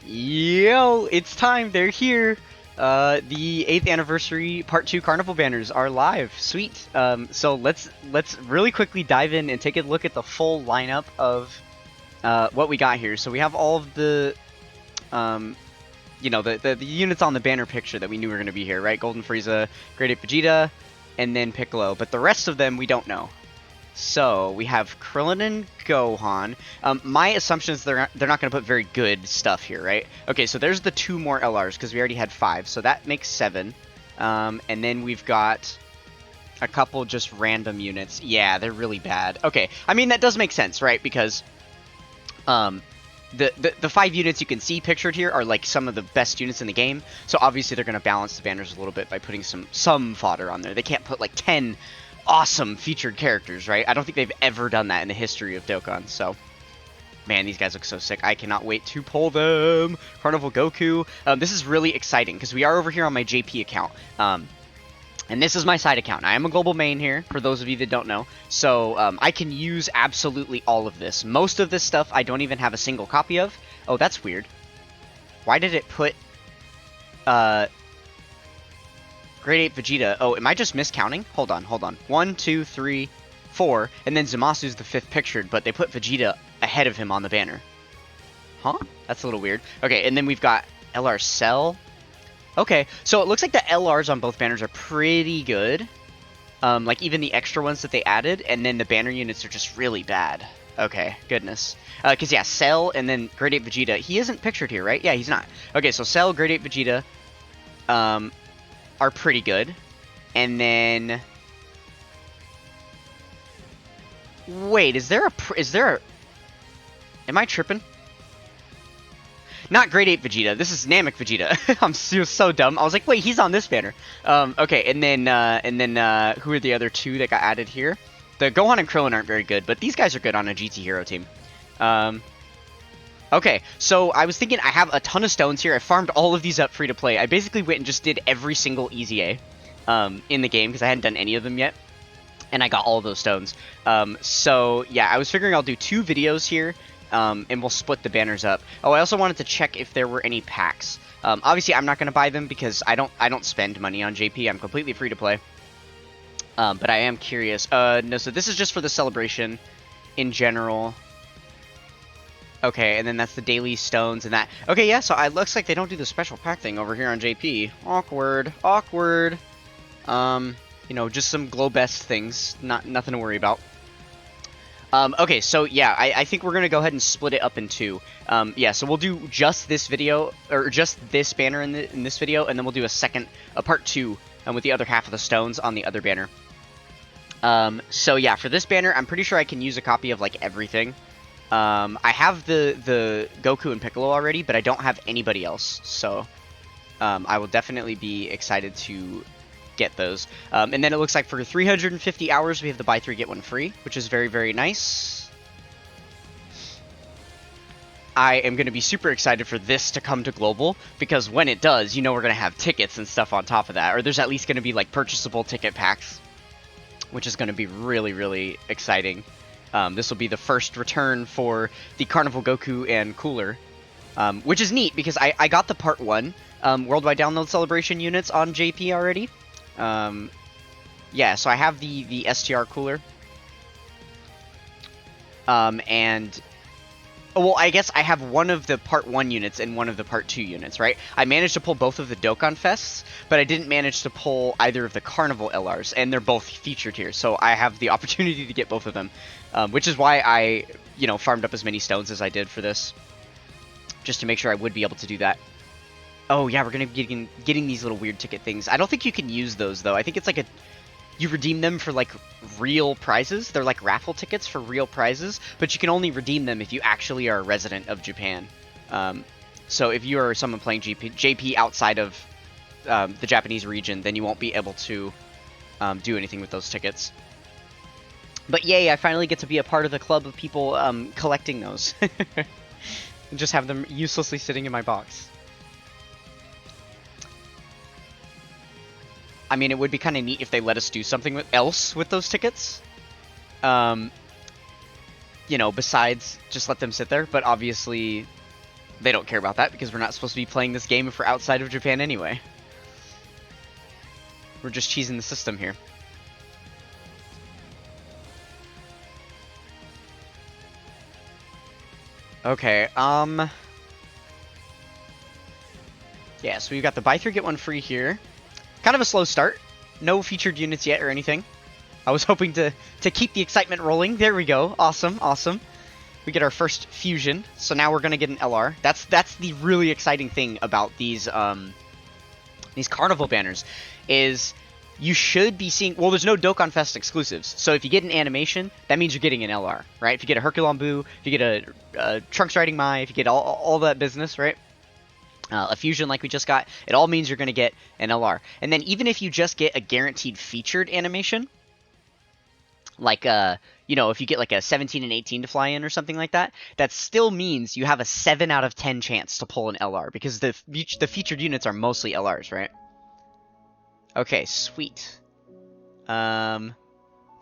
Yo, it's time. They're here. The 8th anniversary Part 2 Carnival banners are live. Sweet. So let's really quickly dive in and take a look at the full lineup of what we got here. So we have all of the the units on the banner picture that we knew were going to be here, right? Golden Frieza, Great Ape Vegeta, and then Piccolo. But the rest of them we don't know. So we have Krillin and Gohan. My assumption is they're not going to put very good stuff here, right? Okay, so there's the 2 more LRs because we already had 5, so that makes 7. And then we've got a couple just random units. Yeah, they're really bad. Okay, I mean that does make sense, right? Because the 5 units you can see pictured here are like some of the best units in the game. So obviously they're going to balance the banners a little bit by putting some fodder on there. They can't put like 10 awesome featured characters, right? I don't think they've ever done that in the history of Dokkan, so man, these guys look so sick. I cannot wait to pull them. Carnival Goku. This is really exciting because we are over here on my JP account, and this is my side account. I am a global main here, for those of you that don't know, so I can use absolutely all of this. Most of this stuff I don't even have a single copy of. Oh, that's weird. Why did it put Great Ape Vegeta. Oh, am I just miscounting? Hold on. 1, 2, 3, 4, and then Zamasu's the 5th pictured, but they put Vegeta ahead of him on the banner. Huh? That's a little weird. Okay, and then we've got LR Cell. Okay, so it looks like the LRs on both banners are pretty good. Like even the extra ones that they added, and then the banner units are just really bad. Okay, goodness. Because yeah, Cell and then Great Ape Vegeta. He isn't pictured here, right? Yeah, he's not. Okay, so Cell, Great Ape Vegeta, are pretty good. And then wait, is there a am I tripping? Not Great Ape Vegeta. This is Namek Vegeta. I'm so dumb. I was like, wait, he's on this banner. Okay, and then who are the other 2 that got added here? The Gohan and Krillin aren't very good, but these guys are good on a GT Hero team. Okay, so I was thinking I have a ton of stones here. I farmed all of these up free to play. I basically went and just did every single Easy A in the game because I hadn't done any of them yet. And I got all of those stones. So yeah, I was figuring I'll do 2 videos here and we'll split the banners up. Oh, I also wanted to check if there were any packs. Obviously, I'm not going to buy them because I don't spend money on JP. I'm completely free to play. But I am curious. No, so this is just for the celebration in general. Okay, and then that's the daily stones and that. Okay, yeah, so it looks like they don't do the special pack thing over here on JP. Awkward. You know, just some glow best things. Nothing to worry about. Okay, so yeah, I think we're gonna go ahead and split it up in 2. Yeah, so we'll do just this video, or just this banner in this video, and then we'll do a part 2 with the other half of the stones on the other banner. So yeah, for this banner, I'm pretty sure I can use a copy of like everything. I have the Goku and Piccolo already, but I don't have anybody else, so I will definitely be excited to get those. And then it looks like for 350 hours we have the buy 3 get 1 free, which is very, very nice. I am going to be super excited for this to come to global, because when it does, you know we're going to have tickets and stuff on top of that, or there's at least going to be like purchasable ticket packs, which is going to be really, really exciting. This will be the first return for the Carnival Goku and Cooler, which is neat because I got the Part 1 Worldwide Download Celebration units on JP already. Yeah, so I have the STR Cooler. And well, I guess I have one of the Part 1 units and one of the Part 2 units, right? I managed to pull both of the Dokkan Fests, but I didn't manage to pull either of the Carnival LRs, and they're both featured here, so I have the opportunity to get both of them, which is why I, farmed up as many stones as I did for this, just to make sure I would be able to do that. Oh yeah, we're going to be getting these little weird ticket things. I don't think you can use those, though. I think it's like you redeem them for, like, real prizes. They're like raffle tickets for real prizes, but you can only redeem them if you actually are a resident of Japan. So if you are someone playing JP outside of the Japanese region, then you won't be able to do anything with those tickets. But yay, I finally get to be a part of the club of people collecting those. And just have them uselessly sitting in my box. I mean, it would be kind of neat if they let us do something else with those tickets. Besides just let them sit there. But obviously, They don't care about that because we're not supposed to be playing this game if we're outside of Japan anyway. We're just cheesing the system here. Okay, yeah, so we've got the buy 3 get 1 free here. Kind of a slow start. No featured units yet or anything. I was hoping to keep the excitement rolling. There we go. Awesome, awesome. We get our first fusion, so now we're gonna get an LR. That's the really exciting thing about these Carnival banners, is you should be seeing... Well, there's no Dokkan Fest exclusives, so if you get an animation, that means you're getting an LR, right? If you get a Herculon Buu, if you get a Trunks Riding Mai, if you get all that business, right? A fusion like we just got, it all means you're going to get an LR. And then even if you just get a guaranteed featured animation, like, you know, if you get like a 17 and 18 to fly in or something like that, that still means you have a 7 out of 10 chance to pull an LR, because the featured units are mostly LRs, right? Okay, sweet. Oh,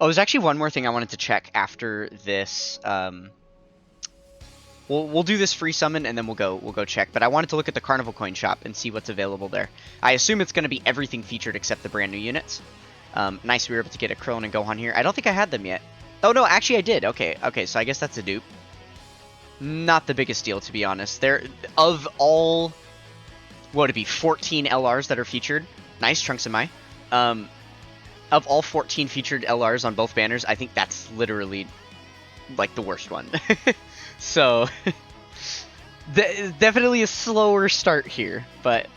there's actually one more thing I wanted to check after this. We'll do this free summon and then we'll go check. But I wanted to look at the Carnival coin shop and see what's available there. I assume it's going to be everything featured except the brand new units. Nice, we were able to get a Krillin and Gohan here. I don't think I had them yet. Oh no, actually I did. Okay, so I guess that's a dupe. Not the biggest deal, to be honest. There, of all, what would it be, 14 LRs that are featured. Nice, Trunks and Mai. Of all 14 featured LRs on both banners, I think that's literally, like, the worst one. So, definitely a slower start here, but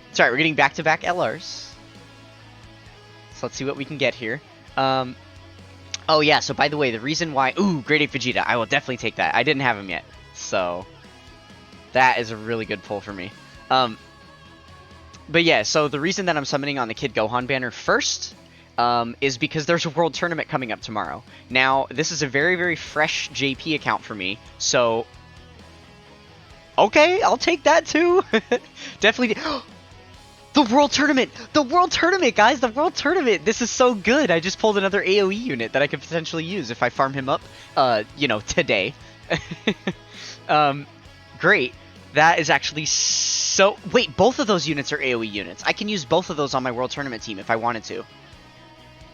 it's alright, we're getting back-to-back LRs. So let's see what we can get here. Oh yeah, so by the way, the reason why... Ooh, Grade 8 Vegeta, I will definitely take that. I didn't have him yet, so that is a really good pull for me. But yeah, so the reason that I'm summoning on the Kid Gohan banner first is because there's a World Tournament coming up tomorrow. Now, this is a very, very fresh JP account for me, so... Okay, I'll take that too! Definitely... The World Tournament! The World Tournament, guys! The World Tournament! This is so good! I just pulled another AoE unit that I could potentially use if I farm him up, you know, today. Great. That is actually so... Wait, both of those units are AoE units. I can use both of those on my World Tournament team if I wanted to.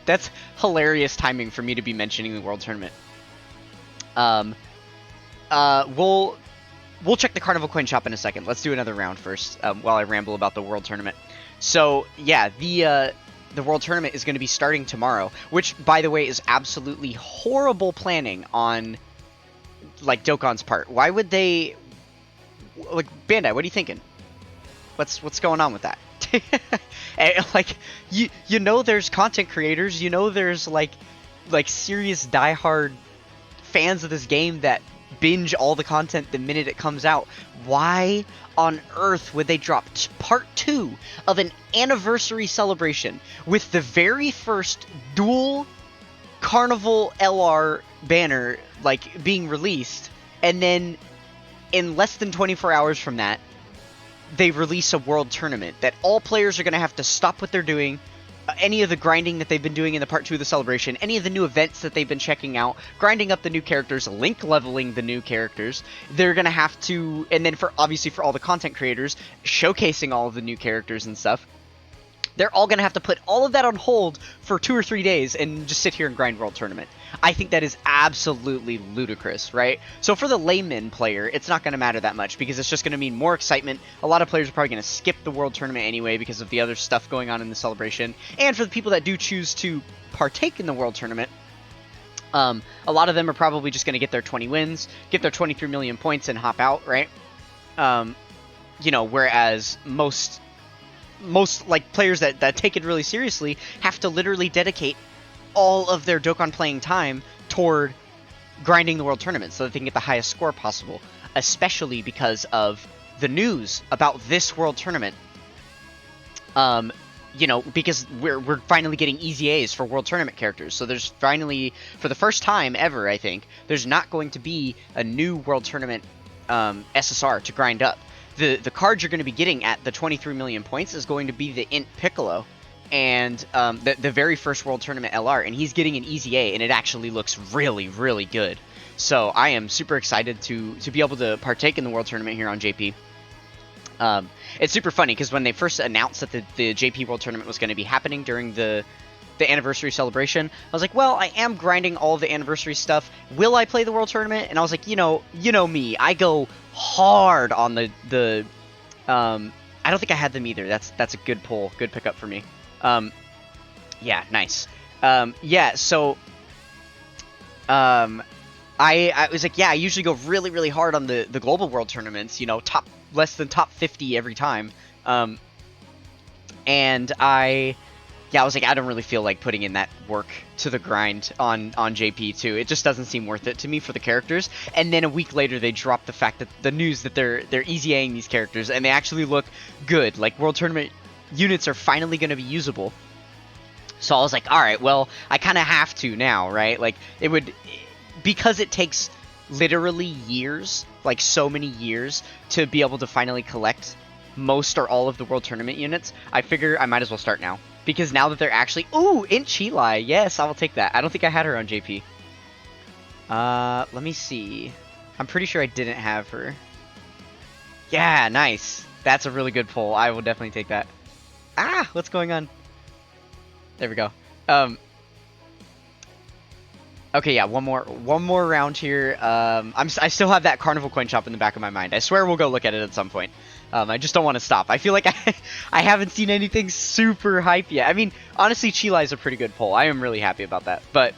That's hilarious timing for me to be mentioning the World Tournament. We'll check the Carnival coin shop in a second. Let's do another round first, while I ramble about the World Tournament. So, yeah, the World Tournament is going to be starting tomorrow, which, by the way, is absolutely horrible planning on, like, Dokkan's part. Why would they... Like, Bandai, what are you thinking? What's going on with that? And, like, you know there's content creators, you know there's, like serious diehard fans of this game that binge all the content the minute it comes out. Why on earth would they drop part 2 of an anniversary celebration with the very first dual Carnival LR banner, like, being released, and then in less than 24 hours from that, they release a World Tournament that all players are going to have to stop what they're doing, any of the grinding that they've been doing in the part 2 of the celebration, any of the new events that they've been checking out, grinding up the new characters, link leveling the new characters. They're going to have to, and then obviously for all the content creators, showcasing all of the new characters and stuff. They're all going to have to put all of that on hold for 2 or 3 days and just sit here and grind World Tournament. I think that is absolutely ludicrous, right? So for the layman player, it's not going to matter that much because it's just going to mean more excitement. A lot of players are probably going to skip the World Tournament anyway because of the other stuff going on in the celebration. And for the people that do choose to partake in the World Tournament, a lot of them are probably just going to get their 20 wins, get their 23 million points and hop out, right? You know, whereas most like players that take it really seriously have to literally dedicate all of their Dokkan playing time toward grinding the World Tournament so that they can get the highest score possible, especially because of the news about this World Tournament. You know, because we're finally getting easy A's for World Tournament characters. So there's finally, for the first time ever, I think, there's not going to be a new World Tournament SSR to grind up. The card you're going to be getting at the 23 million points is going to be the Int Piccolo and the very first World Tournament LR, and he's getting an easy A, and it actually looks really, really good. So I am super excited to be able to partake in the World Tournament here on JP. It's super funny because when they first announced that the JP World Tournament was going to be happening during the anniversary celebration, I was like, well, I am grinding all of the anniversary stuff. Will I play the World Tournament? And I was like, you know me, I go hard on the I don't think I had them either. That's a good pull, good pickup for me. Yeah, nice. Yeah, so I was like, yeah, I usually go really, really hard on the global world tournaments, you know, less than top 50 every time. And I was like, I don't really feel like putting in that work to the grind on JP too. It just doesn't seem worth it to me for the characters. And then a week later, they dropped the news that they're easy-Aing these characters, and they actually look good. Like, World Tournament units are finally going to be usable. So I was like, all right, well, I kind of have to now, right? Like, because it takes literally years, like so many years, to be able to finally collect most or all of the World Tournament units, I figure I might as well start now. Because now that they're actually... Ooh, Int Chilai. Yes, I will take that. I don't think I had her on JP. Let me see. I'm pretty sure I didn't have her. Yeah, nice. That's a really good pull. I will definitely take that. Ah, what's going on? There we go. Okay, yeah, one more round here. I still have that Carnival coin shop in the back of my mind. I swear we'll go look at it at some point. I just don't want to stop. I feel like I haven't seen anything super hype yet. I mean, honestly, Chilai is a pretty good pull. I am really happy about that. But,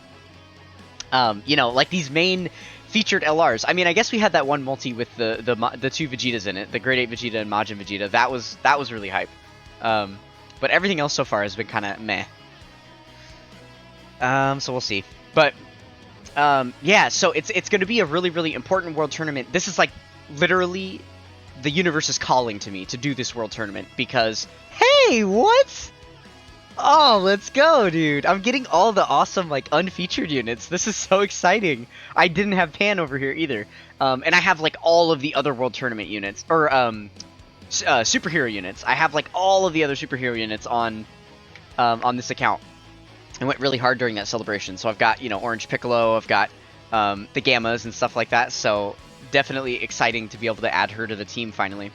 you know, like these main featured LRs. I mean, I guess we had that one multi with the two Vegetas in it, the Grade 8 Vegeta and Majin Vegeta. That was really hype. But everything else so far has been kind of meh. So we'll see. But yeah, so it's going to be a really, really important World Tournament. This is like literally the universe is calling to me to do this World Tournament because, hey, what? Oh, let's go, dude. I'm getting all the awesome, like, unfeatured units. This is so exciting. I didn't have Pan over here either. And I have, like, all of the other World Tournament units, or, superhero units. I have, like, all of the other superhero units on this account. I went really hard during that celebration. So I've got, you know, Orange Piccolo, I've got the Gammas and stuff like that. So definitely exciting to be able to add her to the team finally.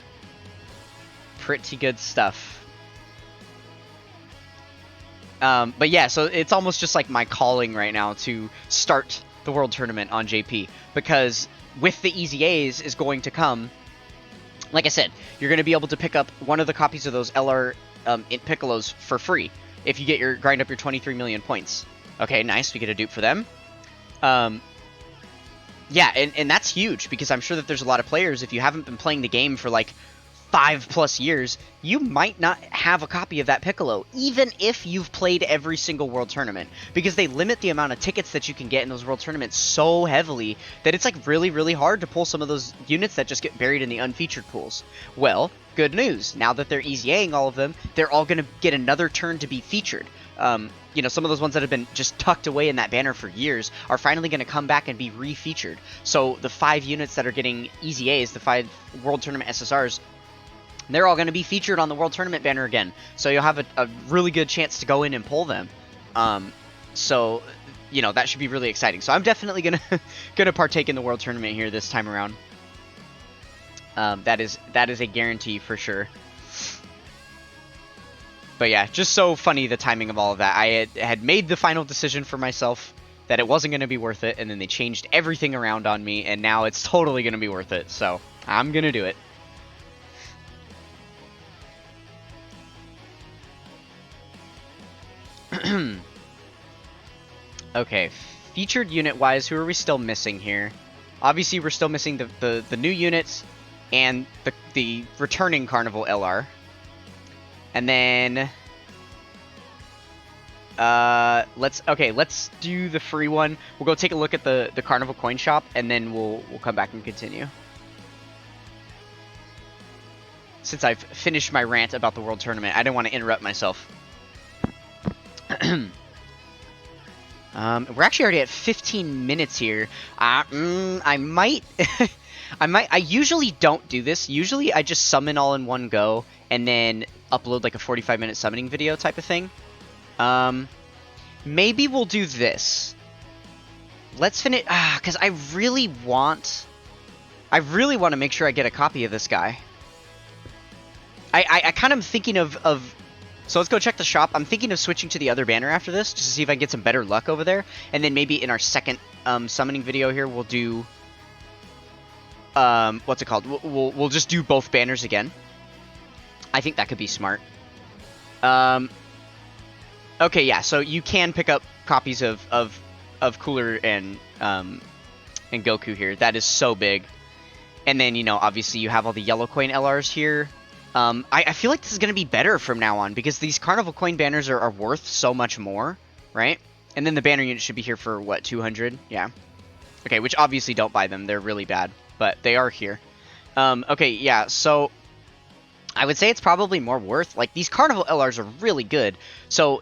Pretty good stuff. But yeah, so it's almost just like my calling right now to start the World Tournament on JP. Because with the Easy A's is going to come, like I said, you're going to be able to pick up one of the copies of those LR Int Piccolos for free. If you get grind up your 23 million points. Okay, nice, we get a dupe for them. Yeah, and that's huge, because I'm sure that there's a lot of players, if you haven't been playing the game for like 5+ years, you might not have a copy of that Piccolo, even if you've played every single World Tournament, because they limit the amount of tickets that you can get in those World Tournaments so heavily that it's like really, really hard to pull some of those units that just get buried in the unfeatured pools. Well, good news. Now that they're easy-Aing all of them, they're all going to get another turn to be featured. You know, some of those ones that have been just tucked away in that banner for years are finally going to come back and be re-featured. So the 5 units that are getting easy A's, the 5 World Tournament SSRs, they're all going to be featured on the World Tournament banner again. So you'll have a really good chance to go in and pull them. So, you know, that should be really exciting. So I'm definitely gonna partake in the World Tournament here this time around. That is a guarantee for sure. But yeah, just so funny the timing of all of that. I had made the final decision for myself that it wasn't going to be worth it, and then they changed everything around on me, and now it's totally going to be worth it. So I'm going to do it. Okay, featured unit-wise, who are we still missing here? Obviously, we're still missing the new units and the returning Carnival LR. And then let's do the free one. We'll go take a look at the Carnival coin shop, and then we'll come back and continue. Since I've finished my rant about the World Tournament, I didn't want to interrupt myself. We're actually already at 15 minutes here. I might I usually don't do this. Usually I just summon all in one go and then upload like a 45-minute summoning video type of thing. Maybe we'll do this. let's finish, because I really want to make sure I get a copy of this guy. I kind of thinking of, so let's go check the shop. I'm thinking of switching to the other banner after this, just to see if I can get some better luck over there. And then maybe in our second summoning video here, we'll do, what's it called? We'll just do both banners again. I think that could be smart. Okay, yeah, so you can pick up copies of Cooler and Goku here. That is so big. And then, you know, obviously you have all the yellow coin LRs here. I feel like this is going to be better from now on, because these Carnival coin banners are worth so much more, right? And then the banner unit should be here for, what, 200? Yeah. Okay, which obviously don't buy them. They're really bad, but they are here. Okay, yeah, so I would say it's probably more worth, like, these Carnival LRs are really good, so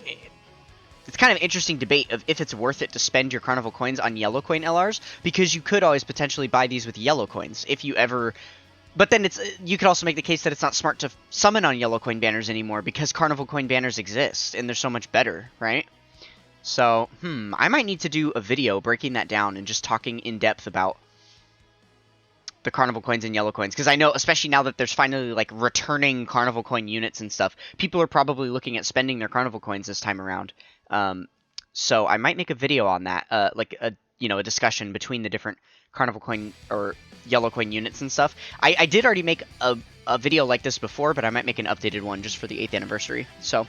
it's kind of interesting debate of if it's worth it to spend your Carnival coins on yellow coin LRs, because you could always potentially buy these with yellow coins if you ever. But then you could also make the case that it's not smart to summon on yellow coin banners anymore, because Carnival coin banners exist and they're so much better, right? So, I might need to do a video breaking that down and just talking in depth about the Carnival coins and yellow coins, because I know, especially now that there's finally like returning Carnival coin units and stuff, people are probably looking at spending their Carnival coins this time around. So I might make a video on that, like a discussion between the different Carnival coin or yellow coin units and stuff. I did already make a video like this before, but I might make an updated one just for the 8th anniversary. So,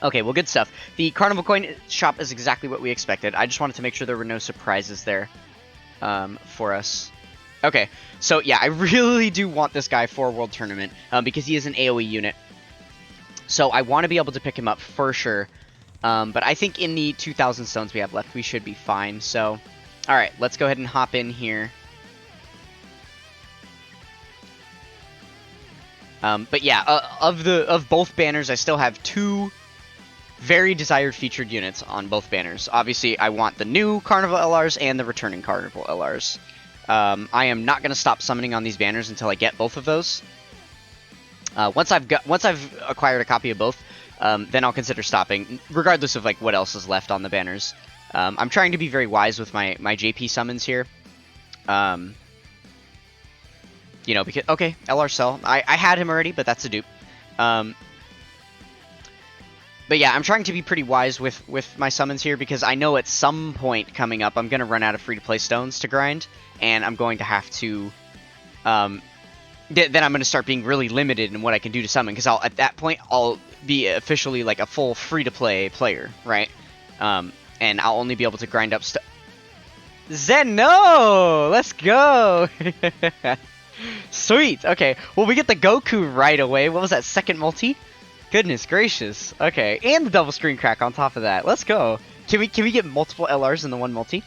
okay, well, good stuff. The Carnival coin shop is exactly what we expected. I just wanted to make sure there were no surprises there for us. Okay, so yeah, I really do want this guy for World Tournament because he is an AoE unit. So I want to be able to pick him up for sure. But I think in the 2,000 stones we have left, we should be fine. So, all right, let's go ahead and hop in here. But yeah, of both banners, I still have 2 very desired featured units on both banners. Obviously, I want the new Carnival LRs and the returning Carnival LRs. I am not going to stop summoning on these banners until I get both of those. Once I've acquired a copy of both, then I'll consider stopping, regardless of like what else is left on the banners. I'm trying to be very wise with my JP summons here. You know, because okay, LR Cell. I had him already, but that's a dupe. But yeah, I'm trying to be pretty wise with my summons here, because I know at some point coming up I'm going to run out of free-to-play stones to grind, and I'm going to have to... then I'm going to start being really limited in what I can do to summon, because at that point I'll be officially like a full free-to-play player, right? And I'll only be able to grind up Zen, no! Let's go! Sweet! Okay, well, we get the Goku right away. What was that, second multi? Goodness gracious. Okay, and the double screen crack on top of that. Let's go. Can we get multiple LRs in the one multi?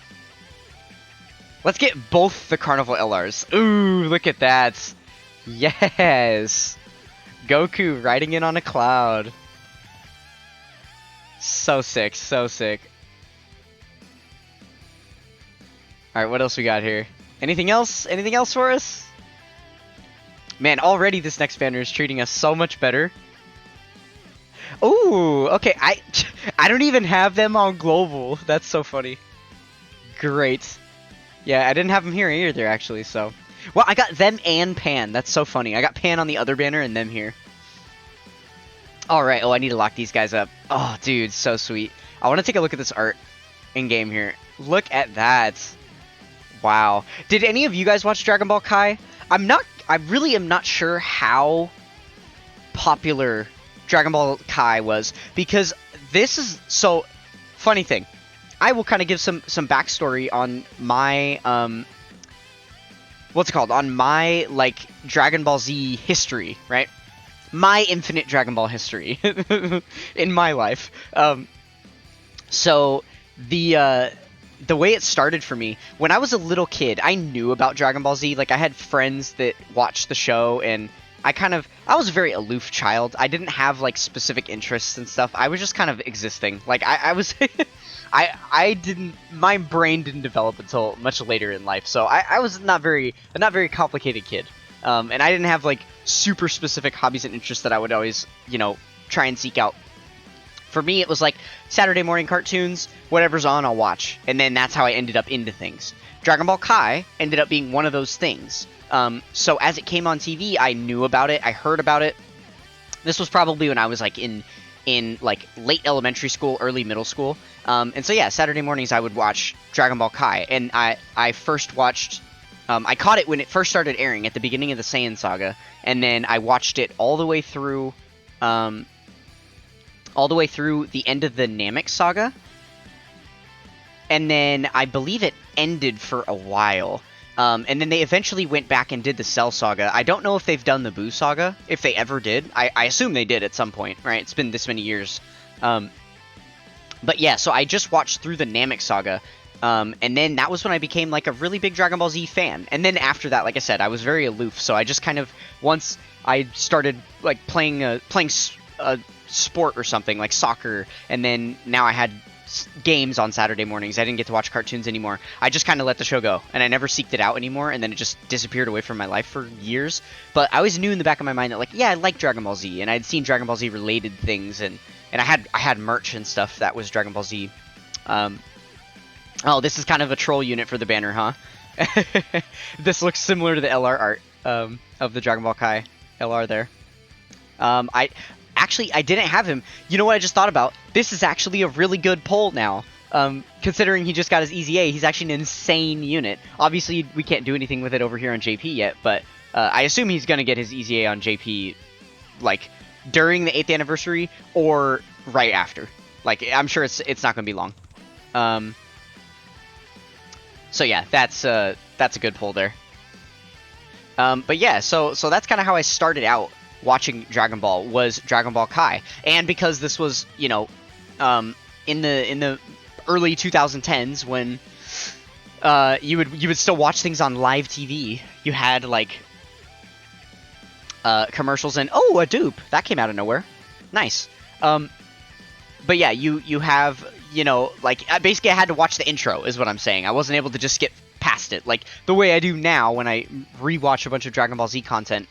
Let's get both the Carnival LRs. Ooh, look at that. Yes. Goku riding in on a cloud. So sick, so sick. Alright, what else we got here? Anything else? Anything else for us? Man, already this next banner is treating us so much better. Ooh, okay, I don't even have them on global. That's so funny. Great. Yeah, I didn't have them here either, actually, so. Well, I got them and Pan. That's so funny. I got Pan on the other banner and them here. Alright, oh, I need to lock these guys up. Oh, dude, so sweet. I want to take a look at this art in-game here. Look at that. Wow. Did any of you guys watch Dragon Ball Kai? I really am not sure how popular Dragon Ball Kai was, because this is so funny thing. I will kind of give some backstory on my what's it called, on my like Dragon Ball Z history, right? My infinite Dragon Ball history in my life. So the way it started for me, when I was a little kid, I knew about Dragon Ball Z. Like, I had friends that watched the show, and I was a very aloof child. I didn't have, like, specific interests and stuff. I was just kind of existing. Like, I was... my brain didn't develop until much later in life, so I was a not very complicated kid. And I didn't have, like, super specific hobbies and interests that I would always, you know, try and seek out. For me, it was like Saturday morning cartoons, whatever's on, I'll watch. And then that's how I ended up into things. Dragon Ball Kai ended up being one of those things. So as it came on TV, I knew about it. I heard about it. This was probably when I was like in like late elementary school, early middle school. And so yeah, Saturday mornings I would watch Dragon Ball Kai. And I first watched... I caught it when it first started airing at the beginning of the Saiyan saga. And then I watched it all the way through... all the way through the end of the Namek saga. And then I believe it ended for a while. And then they eventually went back and did the Cell saga. I don't know if they've done the Buu saga, if they ever did. I assume they did at some point, right? It's been this many years. But yeah, so I just watched through the Namek saga. And then that was when I became like a really big Dragon Ball Z fan. And then after that, like I said, I was very aloof. So I just kind of, once I started like playing a sport or something, like soccer, and then now I had games on Saturday mornings. I didn't get to watch cartoons anymore. I just kind of let the show go, and I never seeked it out anymore, and then it just disappeared away from my life for years. But I always knew in the back of my mind that, like, yeah, I like Dragon Ball Z, and I'd seen Dragon Ball Z related things, and I had merch and stuff that was Dragon Ball Z. Oh, this is kind of a troll unit for the banner, huh? This looks similar to the LR art of the Dragon Ball Kai LR there. Actually, I didn't have him. You know what I just thought about? This is actually a really good pull now. Considering he just got his Easy A, he's actually an insane unit. Obviously, we can't do anything with it over here on JP yet, but I assume he's going to get his Easy A on JP, like, during the 8th anniversary or right after. Like, I'm sure it's not going to be long. So yeah, that's a good pull there. But yeah, so that's kind of how I started out watching Dragon Ball, was Dragon Ball Kai. And because this was, you know, in the early 2010s when you would still watch things on live TV. You had like commercials and a dupe that came out of nowhere. Nice. But yeah, you have, you know, like basically I had to watch the intro is what I'm saying. I wasn't able to just skip past it like the way I do now when I rewatch a bunch of Dragon Ball Z content.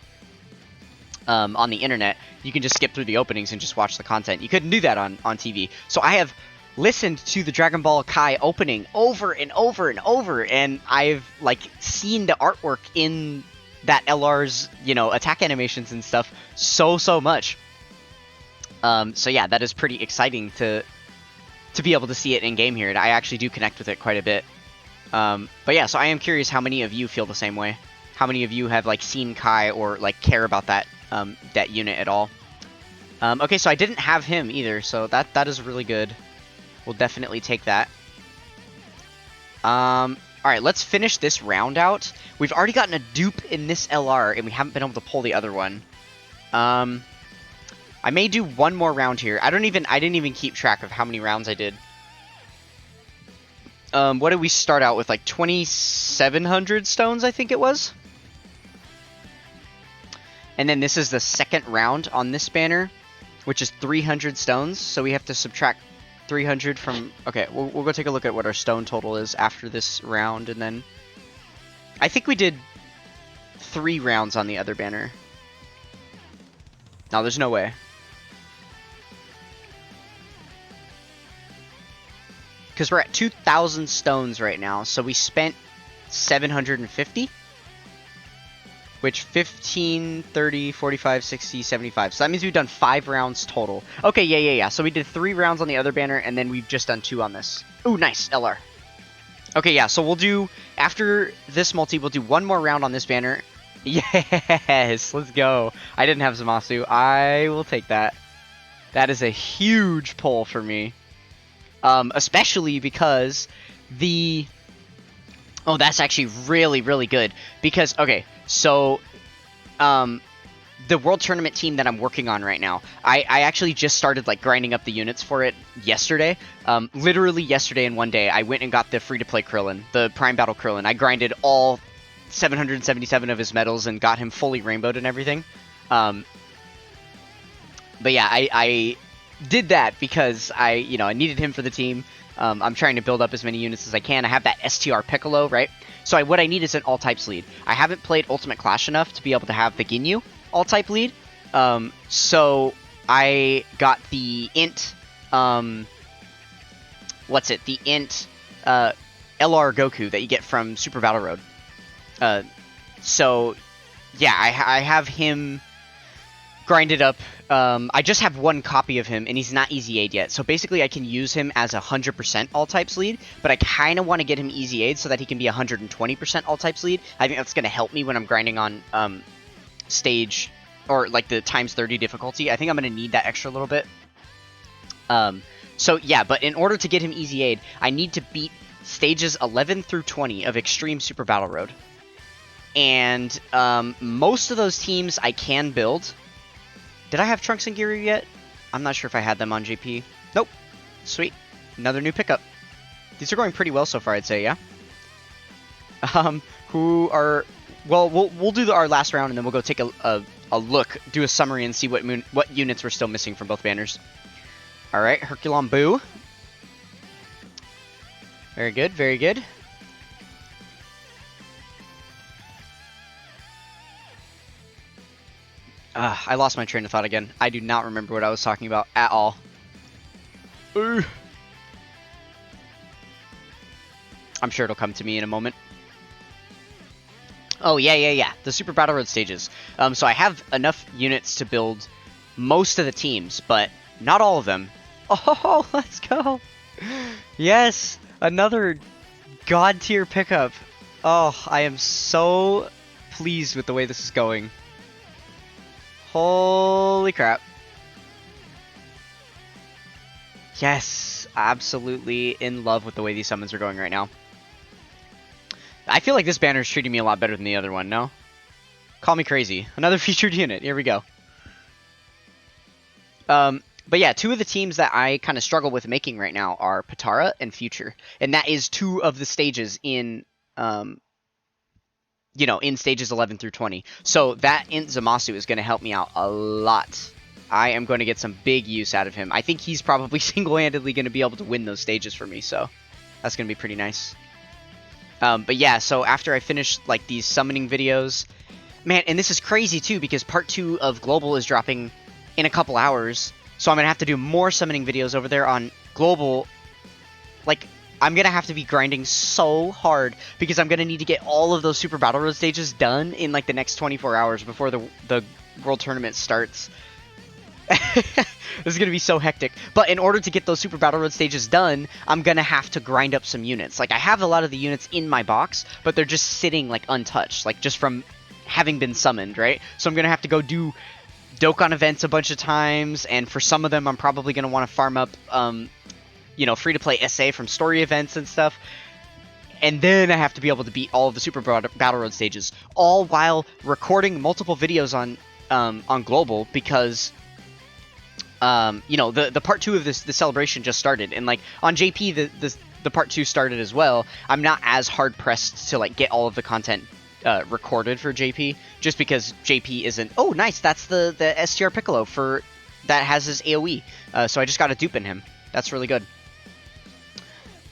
On the internet, you can just skip through the openings and just watch the content. You couldn't do that on TV. So I have listened to the Dragon Ball Kai opening over and over and over, and I've like seen the artwork in that LR's, you know, attack animations and stuff so much. So yeah, that is pretty exciting to be able to see it in game here. And I actually do connect with it quite a bit. But yeah, so I am curious how many of you feel the same way. How many of you have like seen Kai or like care about that unit at all? Okay, so I didn't have him either, so that is really good. We'll definitely take that. Alright, let's finish this round out. We've already gotten a dupe in this LR, and we haven't been able to pull the other one. I may do one more round here. I didn't even keep track of how many rounds I did. What did we start out with? Like 2,700 stones, I think it was? And then this is the second round on this banner, which is 300 stones. So we have to subtract 300 from... Okay, we'll go take a look at what our stone total is after this round, and then... I think we did 3 rounds on the other banner. No, there's no way. Because we're at 2,000 stones right now, so we spent 750? Which 15, 30, 45, 60, 75. So that means we've done 5 rounds total. Okay, yeah. So we did 3 rounds on the other banner, and then we've just done 2 on this. Ooh, nice, LR. Okay, yeah, so we'll do, after this multi, we'll do 1 more round on this banner. Yes, let's go. I didn't have Zamasu. I will take that. That is a huge pull for me. Especially because the... Oh, that's actually really, really good. Because, okay, so, the World Tournament team that I'm working on right now, I actually just started, like, grinding up the units for it yesterday. Literally yesterday in one day, I went and got the free-to-play Krillin, the Prime Battle Krillin. I grinded all 777 of his medals and got him fully rainbowed and everything. But yeah, I did that because I needed him for the team. I'm trying to build up as many units as I can. I have that STR Piccolo, right? So what I need is an all-types lead. I haven't played Ultimate Clash enough to be able to have the Ginyu all-type lead. So I got the Int what's it? The int LR Goku that you get from Super Battle Road. So yeah, I have him grinded up. I just have one copy of him, and he's not Easy Aid yet. So basically, I can use him as 100% all types lead, but I kind of want to get him Easy Aid so that he can be 120% all types lead. I think that's going to help me when I'm grinding on stage or like the times 30 difficulty. I think I'm going to need that extra little bit. So yeah, but in order to get him Easy Aid, I need to beat stages 11 through 20 of Extreme Super Battle Road. And most of those teams I can build. Did I have Trunks and Giru yet? I'm not sure if I had them on JP. Nope. Sweet. Another new pickup. These are going pretty well so far, I'd say, yeah? Who are... Well, we'll do our last round, and then we'll go take a look, do a summary, and see what units we're still missing from both banners. Alright, Herculon Boo. Very good, very good. I lost my train of thought again. I do not remember what I was talking about at all. I'm sure it'll come to me in a moment. Oh, yeah. The Super Battle Road stages. So I have enough units to build most of the teams, but not all of them. Oh, let's go. Yes, another god tier pickup. Oh, I am so pleased with the way this is going. Holy crap. Yes, absolutely in love with the way these summons are going right now. I feel like this banner is treating me a lot better than the other one, no? Call me crazy. Another featured unit. Here we go. But yeah, two of the teams that I kind of struggle with making right now are Patara and Future. And that is two of the stages in... in stages 11 through 20. So that Int Zamasu is going to help me out a lot. I am going to get some big use out of him. I think he's probably single-handedly going to be able to win those stages for me, so that's going to be pretty nice. But yeah, so after I finish like these summoning videos, man, and this is crazy too because part 2 of Global is dropping in a couple hours, so I'm going to have to do more summoning videos over there on Global. Like, I'm going to have to be grinding so hard because I'm going to need to get all of those Super Battle Road stages done in like the next 24 hours before the World Tournament starts. This is going to be so hectic. But in order to get those Super Battle Road stages done, I'm going to have to grind up some units. Like, I have a lot of the units in my box, but they're just sitting like untouched, like just from having been summoned, right? So I'm going to have to go do Dokkan events a bunch of times, and for some of them I'm probably going to want to farm up free-to-play SA from story events and stuff. And then I have to be able to beat all of the Super Battle Road stages, all while recording multiple videos on Global because, the part 2 of the celebration just started. And, like, on JP, the part 2 started as well. I'm not as hard-pressed to, like, get all of the content recorded for JP, just because JP isn't... Oh, nice! That's the STR Piccolo that has his AoE. So I just got a dupe in him. That's really good.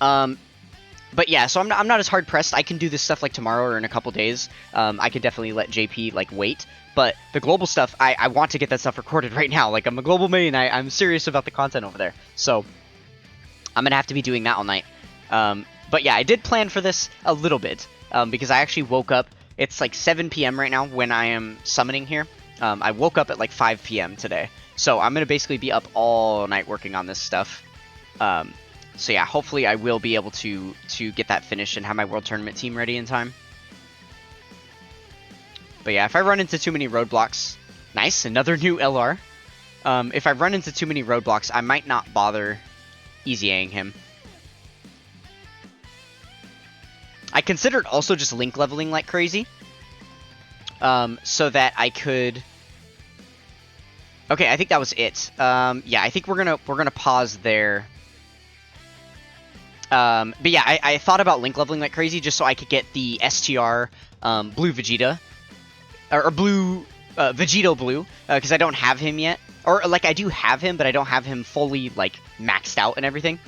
But yeah, so I'm not as hard pressed. I can do this stuff like tomorrow or in a couple days. I could definitely let JP like wait. But the global stuff, I want to get that stuff recorded right now. Like, I'm a global main. I'm serious about the content over there. So I'm gonna have to be doing that all night. But yeah, I did plan for this a little bit because I actually woke up. It's like 7 p.m. right now when I am summoning here. I woke up at like 5 p.m. today. So I'm gonna basically be up all night working on this stuff. So yeah, hopefully I will be able to get that finished and have my World Tournament team ready in time. But yeah, if I run into too many roadblocks... Nice, another new LR. If I run into too many roadblocks, I might not bother easy-Aing him. I considered also just link leveling like crazy. So that I could... Okay, I think that was it. Yeah, I think we're gonna pause there. But yeah, I thought about link leveling like crazy just so I could get the STR Blue Vegeta. Or Blue... Vegito Blue. Because I don't have him yet. Or, like, I do have him, but I don't have him fully, like, maxed out and everything.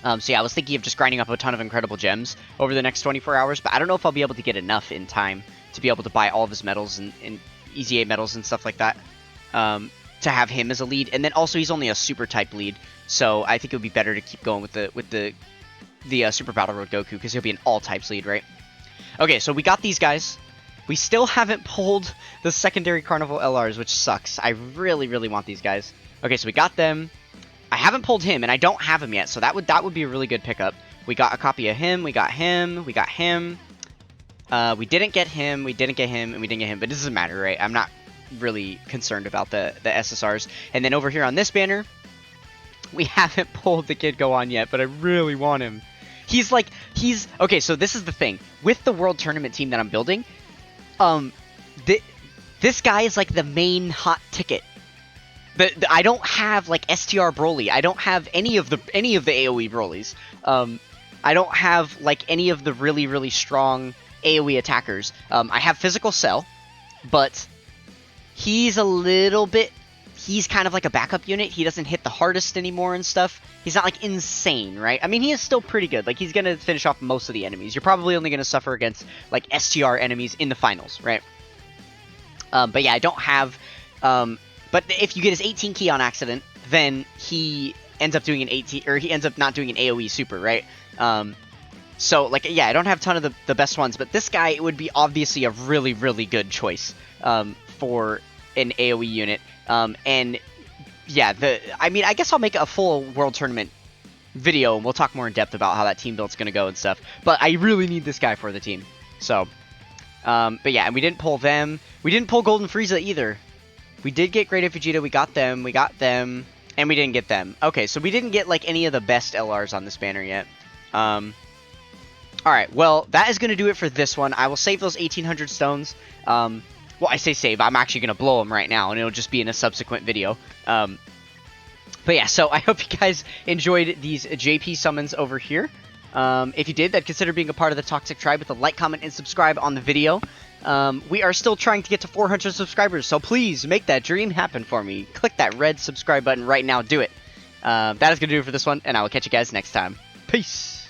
So yeah, I was thinking of just grinding up a ton of incredible gems over the next 24 hours. But I don't know if I'll be able to get enough in time to be able to buy all of his medals and Easy A medals and stuff like that. to have him as a lead, and then also he's only a super type lead, so I think it would be better to keep going with the Super Battle Road Goku, because he'll be an all types lead, right? Okay, so we got these guys. We still haven't pulled the secondary Carnival LRs, which sucks. I really, really want these guys. Okay, so we got them. I haven't pulled him, and I don't have him yet, so that would be a really good pickup. We got a copy of him. We got him. We got him. We didn't get him. We didn't get him, and we didn't get him. But it doesn't matter, right? I'm not really concerned about the SSRs. And then over here on this banner, we haven't pulled the Kid Gohan yet, but I really want him. Okay, so this is the thing. With the World Tournament team that I'm building, this guy is like the main hot ticket. I don't have like STR Broly. I don't have any of the AoE Brolys. I don't have like any of the really, really strong AoE attackers. I have Physical Cell, but he's kind of like a backup unit. He doesn't hit the hardest anymore and stuff. He's not like insane, right? I mean, he is still pretty good. Like, he's gonna finish off most of the enemies. You're probably only gonna suffer against like STR enemies in the finals, right? But yeah, I don't have. But if you get his 18 key on accident, then he ends up doing an 18, or he ends up not doing an AoE super, right? So, like, yeah, I don't have a ton of the best ones, but this guy would be obviously a really, really good choice for an AoE unit. And, yeah, I mean, I guess I'll make a full World Tournament video, and we'll talk more in depth about how that team build's going to go and stuff. But I really need this guy for the team. So, but yeah, and we didn't pull them. We didn't pull Golden Frieza either. We did get Great Vegeta, we got them, and we didn't get them. Okay, so we didn't get, like, any of the best LRs on this banner yet. Alright, well, that is going to do it for this one. I will save those 1,800 stones. Well, I say save, I'm actually going to blow them right now, and it'll just be in a subsequent video. But yeah, so I hope you guys enjoyed these JP summons over here. If you did, then consider being a part of the Toxic Tribe with a like, comment, and subscribe on the video. We are still trying to get to 400 subscribers, so please make that dream happen for me. Click that red subscribe button right now. Do it. That is going to do it for this one, and I will catch you guys next time. Peace!